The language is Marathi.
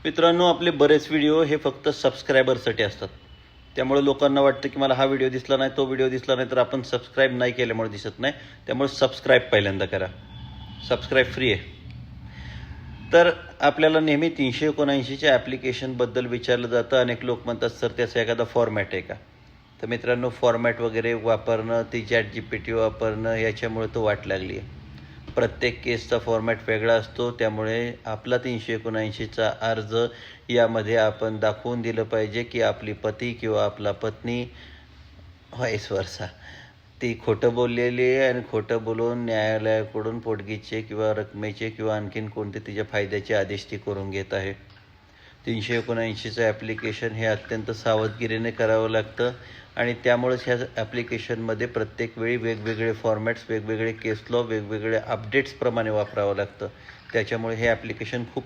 मित्रांनो, आपले बरेच व्हिडिओ हे फक्त सबस्क्रायबरसाठी असतात. त्यामुळे लोकांना वाटतं की मला हा व्हिडिओ दिसला नाही, तो व्हिडिओ दिसला नाही, तर आपण सबस्क्राईब नाही केल्यामुळे दिसत नाही. त्यामुळे सबस्क्राईब पहिल्यांदा करा. सबस्क्राईब फ्री आहे. तर आपल्याला नेहमी 379च्या ॲप्लिकेशनबद्दल विचारलं जातं. अनेक लोक म्हणतात, सर त्याचा एखादा फॉर्मॅट आहे का? तर मित्रांनो, फॉर्मॅट वगैरे वापरणं, ती ChatGPT वापरणं, याच्यामुळे तो वाट लागली आहे. प्रत्येक केसचा फॉर्मॅट वेगळा असतो. त्यामुळे आपला 379चा अर्ज यामध्ये आपण दाखवून दिलं पाहिजे की आपली पती किंवा आपला पत्नी व्हाईस वर्सा ती खोटं बोललेली आहे आणि खोटं बोलून न्यायालयाकडून पोटगीचे किंवा रकमेचे किंवा आणखीन कोणते तिच्या फायद्याचे आदेश ती करून घेत आहे. 379चं ॲप्लिकेशन हे अत्यंत सावधगिरीने करावं लागतं आणि त्यामुळेच ह्या ॲप्लिकेशनमध्ये प्रत्येक वेळी वेगवेगळे फॉर्मॅट्स, वेगवेगळे केस लॉ, वेगवेगळे अपडेट्सप्रमाणे वापरावं लागतं. त्याच्यामुळे हे ॲप्लिकेशन खूप